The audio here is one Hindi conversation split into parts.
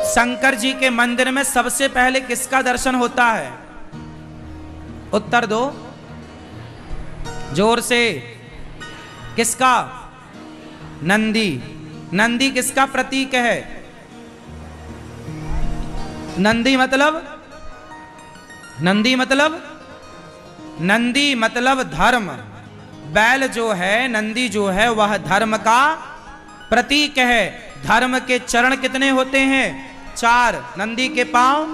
शंकर जी के मंदिर में सबसे पहले किसका दर्शन होता है? उत्तर दो जोर से। किसका? नंदी। नंदी किसका प्रतीक है? नंदी मतलब धर्म। बैल जो है, नंदी जो है, वह धर्म का प्रतीक है। धर्म के चरण कितने होते हैं? 4। नंदी के पांव,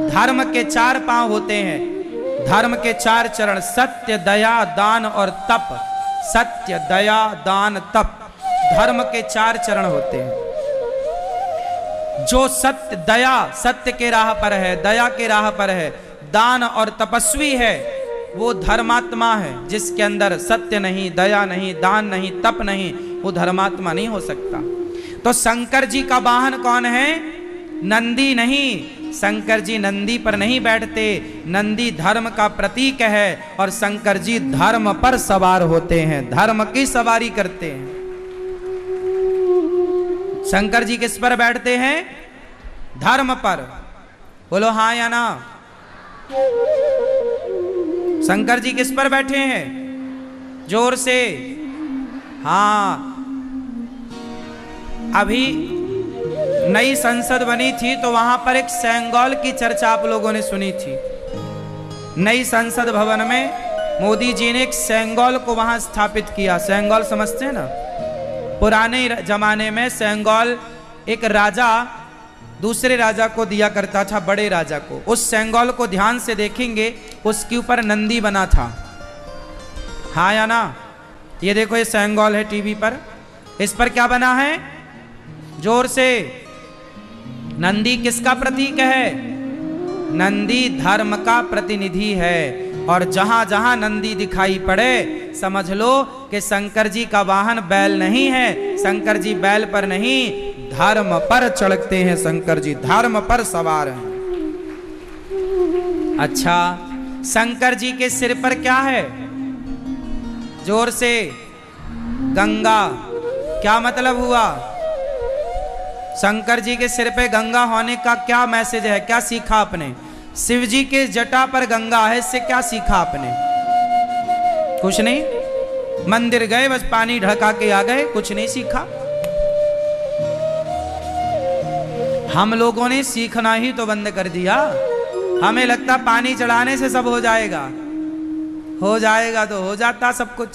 धर्म के 4 पांव होते हैं। धर्म के 4 चरण, सत्य, दया, दान और तप। सत्य, दया, दान, तप, धर्म के 4 चरण होते हैं। जो सत्य, दया, सत्य के राह पर है, दया के राह पर है, दान और तपस्वी है, वो धर्मात्मा है। जिसके अंदर सत्य नहीं, दया नहीं, दान नहीं, तप नहीं, वो धर्मात्मा नहीं हो सकता। तो शंकर जी का वाहन कौन है? नंदी नहीं। शंकर जी नंदी पर नहीं बैठते। नंदी धर्म का प्रतीक है और शंकर जी धर्म पर सवार होते हैं, धर्म की सवारी करते हैं। शंकर जी किस पर बैठते हैं? धर्म पर। बोलो हाँ या ना। शंकर जी किस पर बैठे हैं? जोर से। हाँ, अभी नई संसद बनी थी तो वहां पर एक सेंगोल की चर्चा आप लोगों ने सुनी थी। नई संसद भवन में मोदी जी ने एक सेंगोल को वहां स्थापित किया। सेंगोल समझते हैं ना? पुराने जमाने में सेंगोल एक राजा दूसरे राजा को दिया करता था, बड़े राजा को। उस सेंगोल को ध्यान से देखेंगे, उसके ऊपर नंदी बना था। हाँ या ना? ये देखो, ये सेंगोल है टीवी पर। इस पर क्या बना है? जोर से। नंदी किसका प्रतीक है? नंदी धर्म का प्रतिनिधि है। और जहां जहां नंदी दिखाई पड़े समझ लो कि शंकर जी का वाहन बैल नहीं है। शंकर जी बैल पर नहीं, धर्म पर चढ़ते हैं। शंकर जी धर्म पर सवार हैं। अच्छा, शंकर जी के सिर पर क्या है? जोर से। गंगा। क्या मतलब हुआ? शंकर जी के सिर पे गंगा होने का क्या मैसेज है? क्या सीखा आपने? शिव जी के जटा पर गंगा है, इससे क्या सीखा आपने? कुछ नहीं। मंदिर गए, बस पानी ढका के आ गए, कुछ नहीं सीखा। हम लोगों ने सीखना ही तो बंद कर दिया। हमें लगता पानी चढ़ाने से सब हो जाएगा। हो जाएगा तो हो जाता सब कुछ।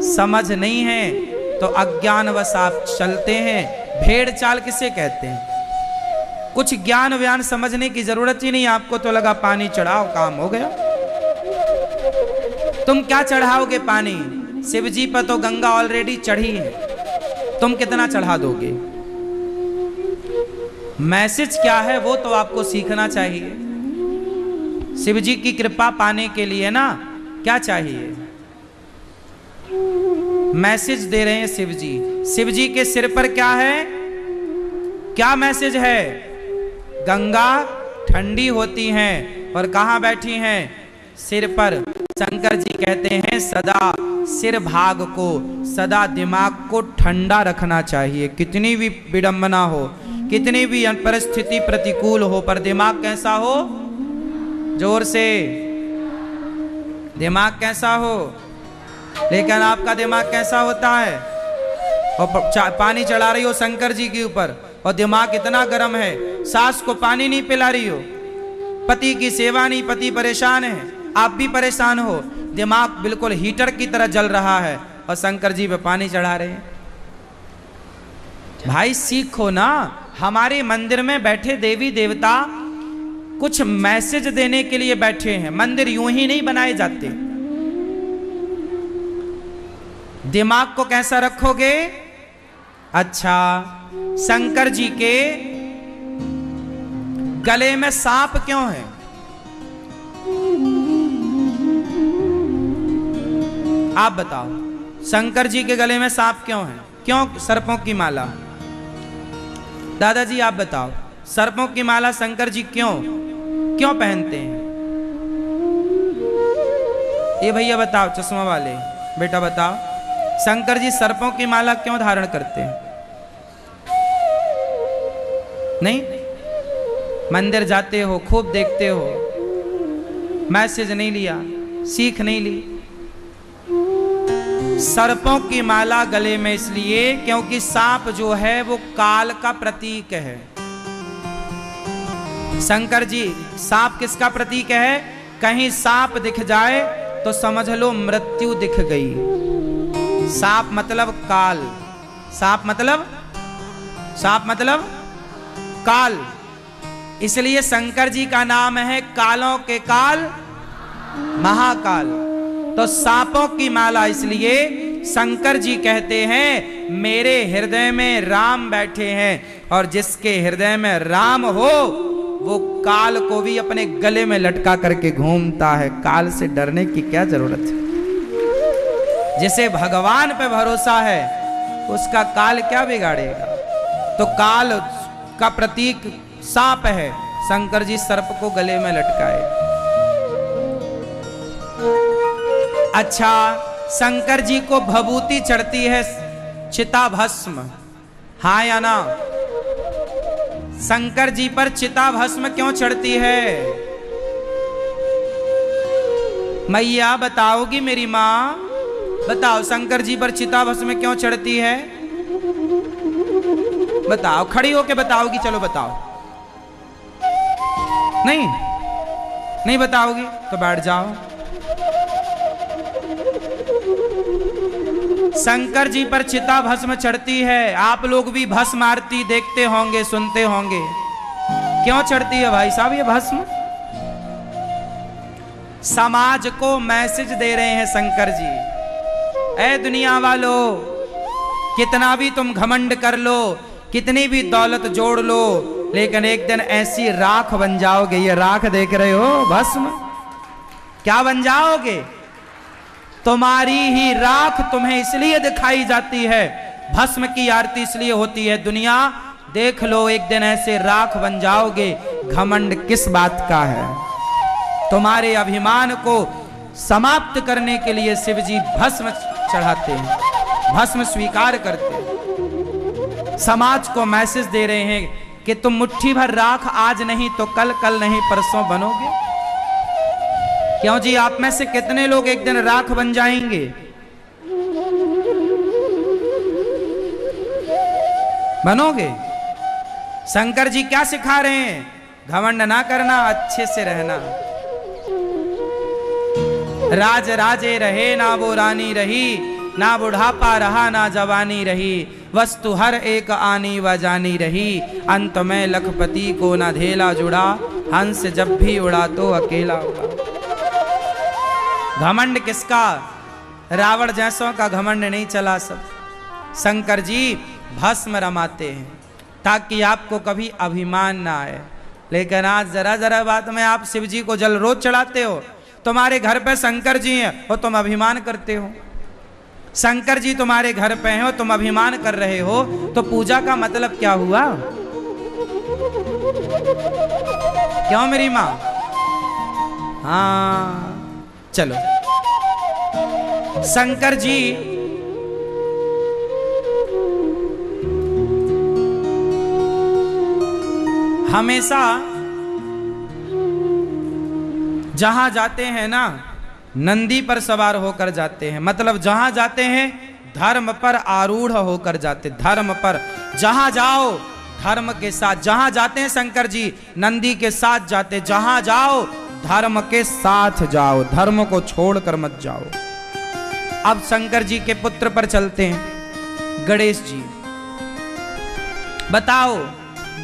समझ नहीं है तो अज्ञानवश आप चलते हैं। भेड़ चाल किसे कहते हैं? कुछ ज्ञान व्यान समझने की जरूरत ही नहीं आपको, तो लगा पानी चढ़ाओ, काम हो गया। तुम क्या चढ़ाओगे पानी? शिव जी पर तो गंगा ऑलरेडी चढ़ी है, तुम कितना चढ़ा दोगे? मैसेज क्या है वो तो आपको सीखना चाहिए। शिव जी की कृपा पाने के लिए ना क्या चाहिए? मैसेज दे रहे हैं शिव जी। शिव जी के सिर पर क्या है? क्या मैसेज है? गंगा ठंडी होती हैं और कहाँ बैठी हैं? सिर पर। शंकर जी कहते हैं सदा सिर भाग को, सदा दिमाग को ठंडा रखना चाहिए। कितनी भी विडंबना हो, कितनी भी परिस्थिति प्रतिकूल हो, पर दिमाग कैसा हो? जोर से। दिमाग कैसा हो? लेकिन आपका दिमाग कैसा होता है? और पानी चढ़ा रही हो शंकर जी के ऊपर और दिमाग इतना गर्म है, सास को पानी नहीं पिला रही हो, पति की सेवा नहीं, पति परेशान है, आप भी परेशान हो, दिमाग बिल्कुल हीटर की तरह जल रहा है और शंकर जी पे पानी चढ़ा रहे हैं। भाई सीखो ना। हमारे मंदिर में बैठे देवी देवता कुछ मैसेज देने के लिए बैठे हैं। मंदिर यूं ही नहीं बनाए जाते। दिमाग को कैसा रखोगे? अच्छा, शंकर जी के गले में सांप क्यों है? आप बताओ, शंकर जी के गले में सांप क्यों है? क्यों सर्पों की माला? दादाजी आप बताओ, सर्पों की माला शंकर जी क्यों क्यों पहनते हैं? ये भैया बताओ, चश्मा वाले बेटा बताओ, शंकर जी सर्पों की माला क्यों धारण करते हैं? नहीं? मंदिर जाते हो, खूब देखते हो, मैसेज नहीं लिया, सीख नहीं ली। सर्पों की माला गले में इसलिए क्योंकि सांप जो है वो काल का प्रतीक है। शंकर जी, सांप किसका प्रतीक है? कहीं सांप दिख जाए तो समझ लो मृत्यु दिख गई। सांप मतलब काल, सांप मतलब काल। इसलिए शंकर जी का नाम है कालों के काल महाकाल। तो सांपों की माला इसलिए शंकर जी कहते हैं मेरे हृदय में राम बैठे हैं, और जिसके हृदय में राम हो वो काल को भी अपने गले में लटका करके घूमता है। काल से डरने की क्या जरूरत है? जिसे भगवान पे भरोसा है उसका काल क्या बिगाड़ेगा? तो काल का प्रतीक सांप है, शंकर जी सर्प को गले में लटकाए। अच्छा, शंकर जी को भभूति चढ़ती है चिता भस्म, हाँ या ना? शंकर जी पर चिता भस्म क्यों चढ़ती है? मैया बताओगी मेरी माँ? बताओ शंकर जी पर चिता भस्म क्यों चढ़ती है? बताओ, खड़ी होके बताओगी? चलो बताओ। नहीं बताओगी तो बैठ जाओ। शंकर जी पर चिता भस्म चढ़ती है। आप लोग भी भस्म आरती देखते होंगे, सुनते होंगे। क्यों चढ़ती है भाई साहब ये भस्म? समाज को मैसेज दे रहे हैं शंकर जी, ऐ दुनिया वालों, कितना भी तुम घमंड कर लो, कितनी भी दौलत जोड़ लो, लेकिन एक दिन ऐसी राख बन जाओगे। ये राख देख रहे हो भस्म, क्या बन जाओगे? तुम्हारी ही राख तुम्हें इसलिए दिखाई जाती है, भस्म की आरती इसलिए होती है। दुनिया देख लो, एक दिन ऐसे राख बन जाओगे। घमंड किस बात का है? तुम्हारे अभिमान को समाप्त करने के लिए शिव जी भस्म चढ़ाते हैं, भस्म स्वीकार करते हैं। समाज को मैसेज दे रहे हैं कि तुम मुट्ठी भर राख आज नहीं तो कल, कल नहीं परसों बनोगे। क्यों जी, आप में से कितने लोग एक दिन राख बन जाएंगे? बनोगे? शंकर जी क्या सिखा रहे हैं? घमंड ना करना, अच्छे से रहना। राज राजे रहे ना वो रानी रही, ना बुढ़ापा रहा ना जवानी रही, वस्तु हर एक आनी व जानी रही, अंत में लखपति को ना धेला जुड़ा, हंस जब भी उड़ा तो अकेला उड़ा। घमंड किसका? रावण जैसों का घमंड नहीं चला सब। शंकर जी भस्म रमाते हैं ताकि आपको कभी अभिमान ना आए। लेकिन आज जरा जरा बात में आप शिव जी को जल रोज चढ़ाते हो। तुम्हारे घर पे शंकर जी हैं और तुम अभिमान करते हो। शंकर जी तुम्हारे घर पे हैं और तुम अभिमान कर रहे हो, तो पूजा का मतलब क्या हुआ? क्यों मेरी माँ? हाँ चलो, शंकर जी हमेशा जहां जाते हैं ना, नंदी पर सवार होकर जाते हैं। मतलब जहां जाते हैं धर्म पर आरूढ़ होकर जाते। धर्म पर जहां जाओ धर्म के साथ, जहां जाते हैं शंकर जी नंदी के साथ जाते। जहां जाओ धर्म के साथ जाओ, धर्म को छोड़कर मत जाओ। अब शंकर जी के पुत्र पर चलते हैं, गणेश जी। बताओ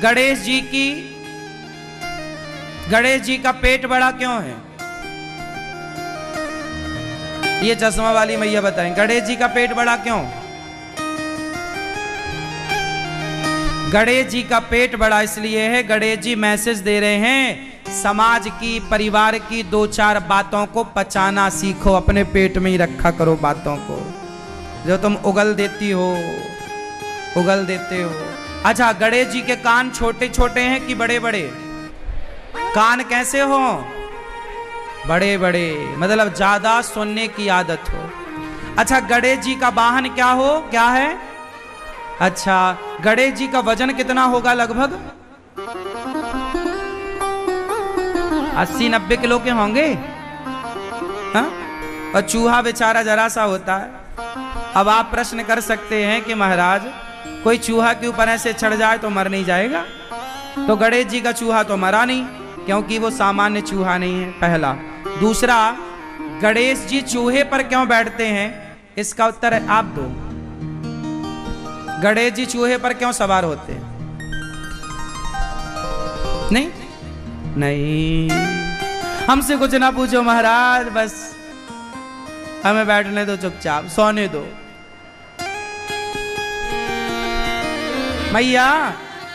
गणेश जी का पेट बड़ा क्यों है? ये चश्मा वाली मैया बताएं, गणेश जी का पेट बड़ा क्यों? गणेश जी का पेट बड़ा इसलिए है, गणेश जी मैसेज दे रहे हैं समाज की, परिवार की दो चार बातों को पचाना सीखो। अपने पेट में ही रखा करो बातों को जो तुम उगल देते हो। अच्छा, गणेश जी के कान छोटे छोटे हैं कि बड़े बड़े? कान कैसे हो? बड़े बड़े, मतलब ज्यादा सुनने की आदत हो। अच्छा, गणेश जी का वाहन क्या है? अच्छा, गणेश जी का वजन कितना होगा लगभग? 80-90 किलो के होंगे, हाँ? और चूहा बेचारा जरा सा होता है। अब आप प्रश्न कर सकते हैं कि महाराज कोई चूहा के ऊपर ऐसे चढ़ जाए तो मर नहीं जाएगा? तो गणेश जी का चूहा तो मरा नहीं, क्योंकि वो सामान्य चूहा नहीं है, पहला। दूसरा, गणेश जी चूहे पर क्यों बैठते हैं, इसका उत्तर आप दो। गणेश जी चूहे पर क्यों सवार होते हैं? नहीं नहीं, हमसे कुछ ना पूछो महाराज, बस हमें बैठने दो, चुपचाप सोने दो। मैया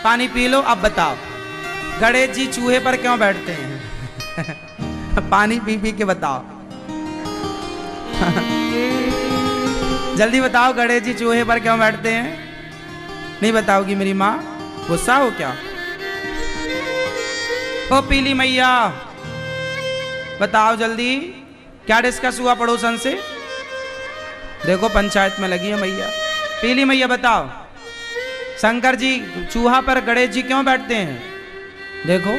पानी पी लो। अब बताओ गणेश जी चूहे पर क्यों बैठते हैं? पानी पी पी के बताओ। जल्दी बताओ, गणेश जी चूहे पर क्यों बैठते हैं? नहीं बताओगी मेरी माँ? गुस्सा हो क्या? ओ पीली मैया बताओ जल्दी, क्या डिस्कस हुआ पड़ोसन से? देखो पंचायत में लगी है मैया। पीली मैया बताओ, शंकर जी चूहा पर गणेश जी क्यों बैठते हैं? देखो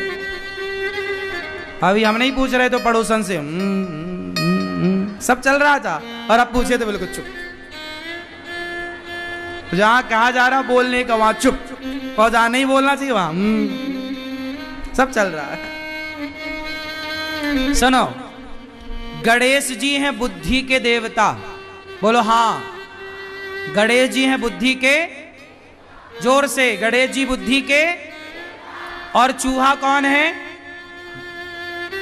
अभी हम नहीं पूछ रहे तो पड़ोसन से सब चल रहा था, और अब पूछे तो बिल्कुल चुप। जहां कहा जा रहा बोलने का वहां चुप, और जहां नहीं बोलना चाहिए वहां सब चल रहा है। सुनो, गणेश जी हैं बुद्धि के देवता। बोलो हाँ, गणेश जी हैं बुद्धि के, जोर से, गणेश जी बुद्धि के। और चूहा कौन है?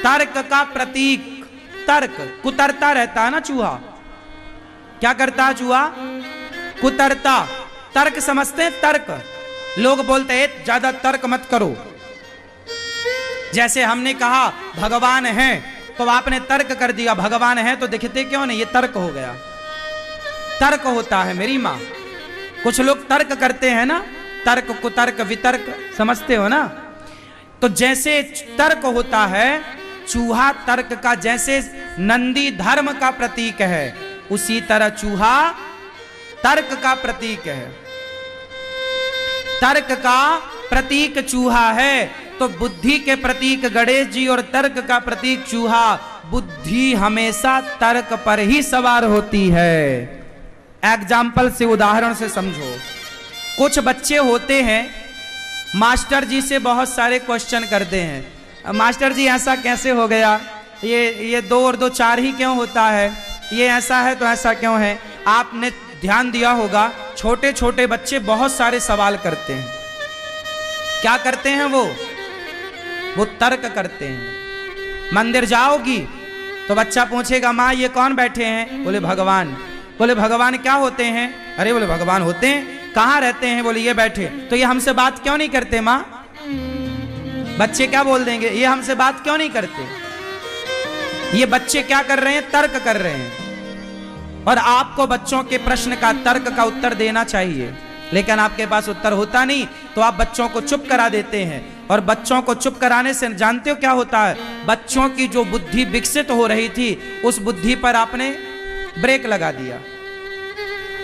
तर्क का प्रतीक। तर्क, कुतरता रहता है ना चूहा। क्या करता है चूहा? कुतरता। तर्क समझते हैं? तर्क। लोग बोलते हैं ज्यादा तर्क मत करो। जैसे हमने कहा भगवान है, तो आपने तर्क कर दिया, भगवान है तो दिखते क्यों नहीं? ये तर्क हो गया। तर्क होता है मेरी माँ। कुछ लोग तर्क करते हैं ना, तर्क, कुतर्क, वितर्क, समझते हो ना? तो जैसे तर्क होता है, चूहा तर्क का, जैसे नंदी धर्म का प्रतीक है, उसी तरह चूहा तर्क का प्रतीक है। तर्क का प्रतीक चूहा है, तो बुद्धि के प्रतीक गणेश जी और तर्क का प्रतीक चूहा। बुद्धि हमेशा तर्क पर ही सवार होती है। एग्जाम्पल से, उदाहरण से समझो। कुछ बच्चे होते हैं, मास्टर जी से बहुत सारे क्वेश्चन करते हैं। मास्टर जी ऐसा कैसे हो गया, ये 2 और 2 4 ही क्यों होता है, ये ऐसा है तो ऐसा क्यों है? आपने ध्यान दिया होगा, छोटे छोटे बच्चे बहुत सारे सवाल करते हैं। क्या करते हैं वो तर्क करते हैं। मंदिर जाओगी तो बच्चा पूछेगा माँ ये कौन बैठे हैं? बोले भगवान। बोले भगवान क्या होते हैं? अरे बोले भगवान होते हैं। कहाँ रहते हैं? बोले ये बैठे। तो ये हमसे बात क्यों नहीं करते माँ? बच्चे क्या बोल देंगे? ये हमसे बात क्यों नहीं करते? ये बच्चे क्या कर रहे हैं? तर्क कर रहे हैं। और आपको बच्चों के प्रश्न का, तर्क का उत्तर देना चाहिए, लेकिन आपके पास उत्तर होता नहीं, तो आप बच्चों को चुप करा देते हैं। और बच्चों को चुप कराने से जानते हो क्या होता है? बच्चों की जो बुद्धि विकसित हो रही थी, उस बुद्धि पर आपने ब्रेक लगा दिया।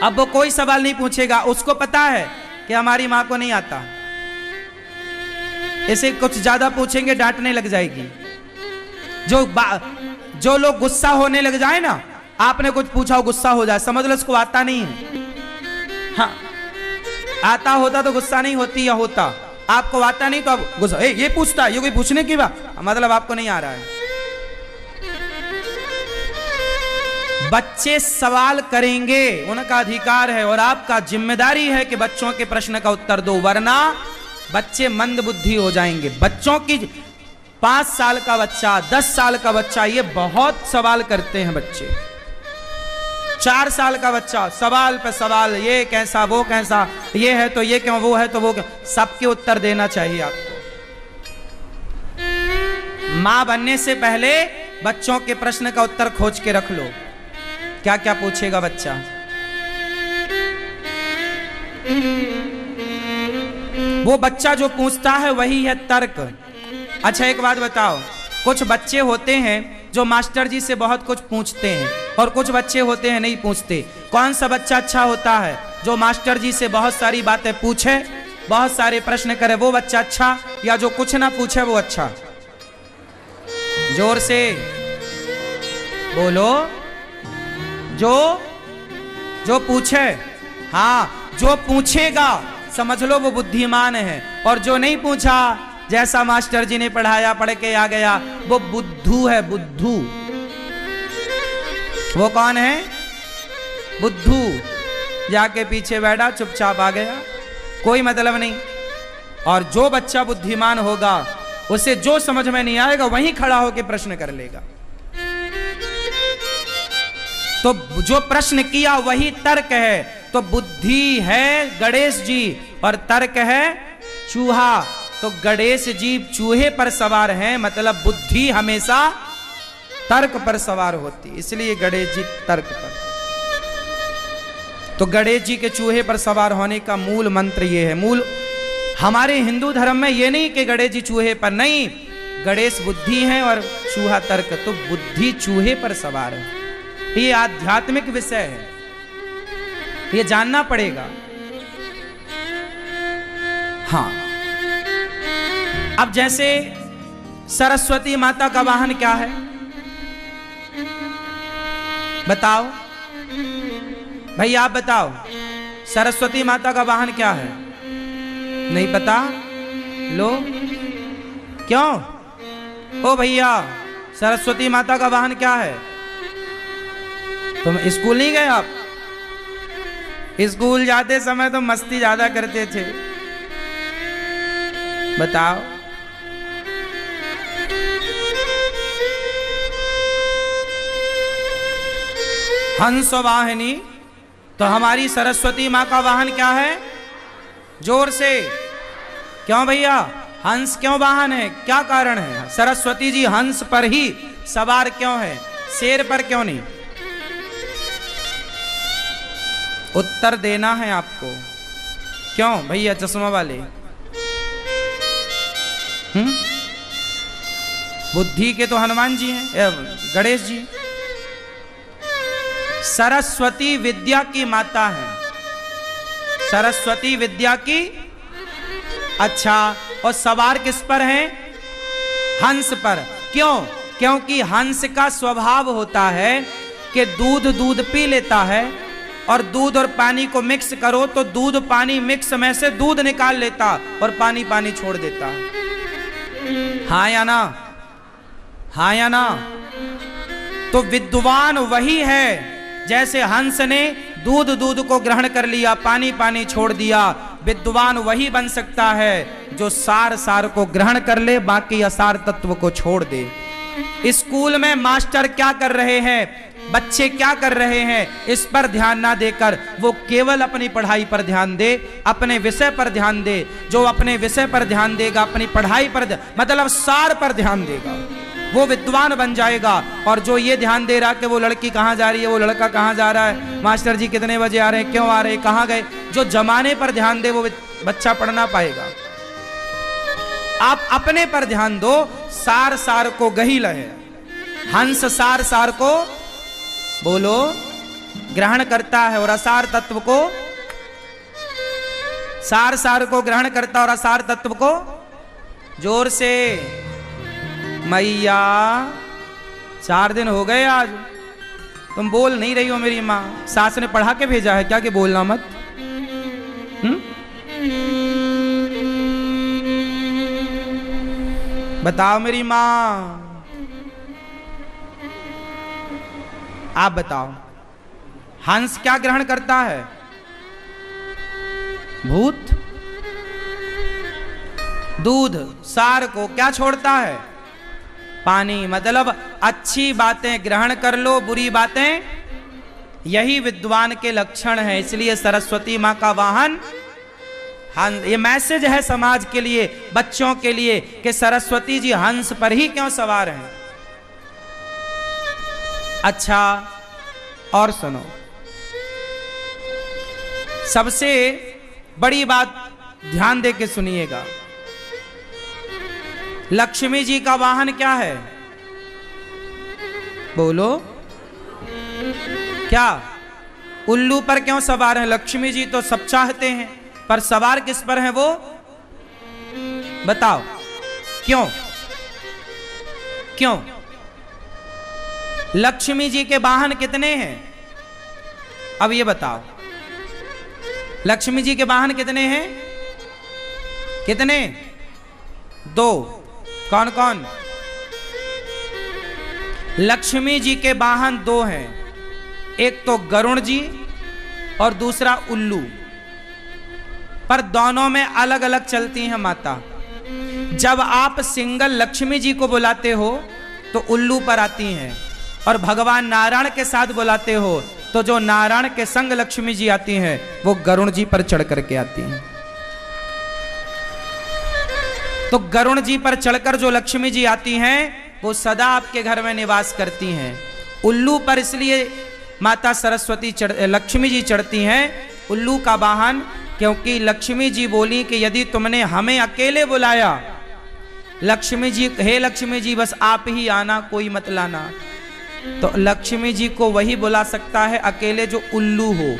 अब वो कोई सवाल नहीं पूछेगा, उसको पता है कि हमारी माँ को नहीं आता। इसे कुछ ज्यादा पूछेंगे डांटने लग जाएगी। जो लोग गुस्सा होने लग जाए ना, आपने कुछ पूछा हो गुस्सा हो जाए, समझ लो उसको आता नहीं है। हाँ, आता होता तो गुस्सा नहीं होती या होता। आपको आता नहीं तो आप गुस्सा, ये पूछता है, ये कोई पूछने की बात, मतलब आपको नहीं आ रहा है। बच्चे सवाल करेंगे, उनका अधिकार है, और आपका जिम्मेदारी है कि बच्चों के प्रश्न का उत्तर दो, वरना बच्चे मंद बुद्धि हो जाएंगे। बच्चों की 5 साल का बच्चा, 10 साल का बच्चा, ये बहुत सवाल करते हैं बच्चे। 4 साल का बच्चा सवाल पे सवाल, ये कैसा, वो कैसा, ये है तो ये क्यों, वो है तो वो क्यों, सबके उत्तर देना चाहिए आपको। मां बनने से पहले बच्चों के प्रश्न का उत्तर खोज के रख लो। क्या क्या पूछेगा बच्चा? वो बच्चा जो पूछता है वही है तर्क। अच्छा एक बात बताओ, कुछ बच्चे होते हैं जो मास्टर जी से बहुत कुछ पूछते हैं, और कुछ बच्चे होते हैं नहीं पूछते। कौन सा बच्चा अच्छा होता है? जो मास्टर जी से बहुत सारी बातें पूछे बहुत सारे प्रश्न करे वो बच्चा अच्छा, या जो कुछ ना पूछे वो अच्छा? जोर से बोलो। जो पूछे, हाँ जो पूछेगा समझ लो वो बुद्धिमान है, और जो नहीं पूछा, जैसा मास्टर जी ने पढ़ाया पढ़ के आ गया, वो बुद्धू है। बुद्धू वो कौन है? बुद्धू। जाके पीछे बैठा, चुपचाप आ गया, कोई मतलब नहीं। और जो बच्चा बुद्धिमान होगा उसे जो समझ में नहीं आएगा वहीं खड़ा होकर प्रश्न कर लेगा। तो जो प्रश्न किया वही तर्क है। तो बुद्धि है गणेश जी और तर्क है चूहा। तो गणेश जी चूहे पर सवार हैं, मतलब बुद्धि हमेशा तर्क पर सवार होती, इसलिए गणेश जी तर्क पर। तो गणेश जी के चूहे पर सवार होने का मूल मंत्र ये है। मूल हमारे हिंदू धर्म में ये नहीं कि गणेश जी चूहे पर, नहीं, गणेश बुद्धि है और चूहा तर्क। तो बुद्धि चूहे पर सवार है। ये आध्यात्मिक विषय है, ये जानना पड़ेगा। हाँ, अब जैसे सरस्वती माता का वाहन क्या है बताओ भाई, आप बताओ सरस्वती माता का वाहन क्या है? नहीं पता? लो, क्यों? ओ भैया, सरस्वती माता का वाहन क्या है? तुम स्कूल नहीं गए? आप स्कूल जाते समय तो मस्ती ज्यादा करते थे, बताओ। हंस वाहिनी। तो हमारी सरस्वती माँ का वाहन क्या है? जोर से। क्यों भैया, हंस क्यों वाहन है? क्या कारण है? सरस्वती जी हंस पर ही सवार क्यों है, शेर पर क्यों नहीं? उत्तर देना है आपको। क्यों भैया चश्मा वाले? बुद्धि के तो हनुमान जी हैं, गणेश जी। सरस्वती विद्या की माता है, सरस्वती विद्या की। अच्छा, और सवार किस पर है? हंस पर। क्यों? क्योंकि हंस का स्वभाव होता है कि दूध पी लेता है, और दूध और पानी को मिक्स करो तो दूध पानी मिक्स में से दूध निकाल लेता और पानी पानी छोड़ देता। हाँ या ना? हाँ या ना? तो विद्वान वही है, जैसे हंस ने दूध को ग्रहण कर लिया, पानी पानी छोड़ दिया, विद्वान वही बन सकता है जो सार को ग्रहण कर ले, बाकी असार तत्व को छोड़ दे। स्कूल में मास्टर क्या कर रहे हैं, बच्चे क्या कर रहे हैं, इस पर ध्यान ना देकर वो केवल अपनी पढ़ाई पर ध्यान दे, अपने विषय पर ध्यान दे। जो अपने विषय पर ध्यान देगा, अपनी पढ़ाई पर, मतलब सार पर ध्यान देगा, वो विद्वान बन जाएगा। और जो ये ध्यान दे रहा कि वो लड़की कहाँ जा रही है, वो लड़का कहाँ जा रहा है, मास्टर जी कितने बजे आ रहे हैं, क्यों आ रहे हैं, कहाँ गए, जो जमाने पर ध्यान दे वो बच्चा पढ़ ना पाएगा। आप अपने पर ध्यान दो, सार को गही लहे। हंस सार को बोलो ग्रहण करता है, और असार तत्व को, सार को ग्रहण करता और असार तत्व को। जोर से। मैया 4 दिन हो गए आज, तुम बोल नहीं रही हो। मेरी माँ सास ने पढ़ा के भेजा है क्या कि बोलना मत? बताओ मेरी माँ, आप बताओ। हंस क्या ग्रहण करता है? भूत। दूध। सार को क्या छोड़ता है? पानी। मतलब अच्छी बातें ग्रहण कर लो, बुरी बातें, यही विद्वान के लक्षण है। इसलिए सरस्वती माँ का वाहन हंस। ये मैसेज है समाज के लिए, बच्चों के लिए, कि सरस्वती जी हंस पर ही क्यों सवार हैं। अच्छा, और सुनो, सबसे बड़ी बात ध्यान दे के सुनिएगा। लक्ष्मी जी का वाहन क्या है? बोलो क्या? उल्लू पर क्यों सवार हैं? लक्ष्मी जी तो सब चाहते हैं, पर सवार किस पर है वो बताओ? क्यों? क्यों? लक्ष्मी जी के वाहन कितने हैं? अब ये बताओ, लक्ष्मी जी के वाहन कितने हैं? कितने? 2। कौन कौन? लक्ष्मी जी के वाहन 2 हैं, एक तो गरुण जी और दूसरा उल्लू, पर दोनों में अलग अलग चलती हैं माता। जब आप सिंगल लक्ष्मी जी को बुलाते हो तो उल्लू पर आती हैं, और भगवान नारायण के साथ बुलाते हो तो जो नारायण के संग लक्ष्मी जी आती हैं वो गरुण जी पर चढ़ करके आती हैं। तो गरुण जी पर चढ़कर जो लक्ष्मी जी आती हैं वो सदा आपके घर में निवास करती हैं। उल्लू पर इसलिए माता सरस्वती लक्ष्मी जी चढ़ती हैं, उल्लू का वाहन, क्योंकि लक्ष्मी जी बोली कि यदि तुमने हमें अकेले बुलाया, लक्ष्मी जी, हे लक्ष्मी जी बस आप ही आना, कोई मत लाना, तो लक्ष्मी जी को वही बुला सकता है अकेले जो उल्लू हो।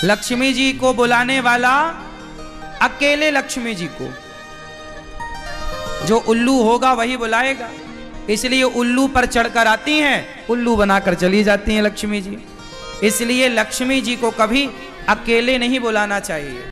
लक्ष्मी जी को बुलाने वाला अकेले लक्ष्मी जी को, जो उल्लू होगा वही बुलाएगा। इसलिए उल्लू पर चढ़कर आती हैं, उल्लू बनाकर चली जाती हैं लक्ष्मी जी। इसलिए लक्ष्मी जी को कभी अकेले नहीं बुलाना चाहिए।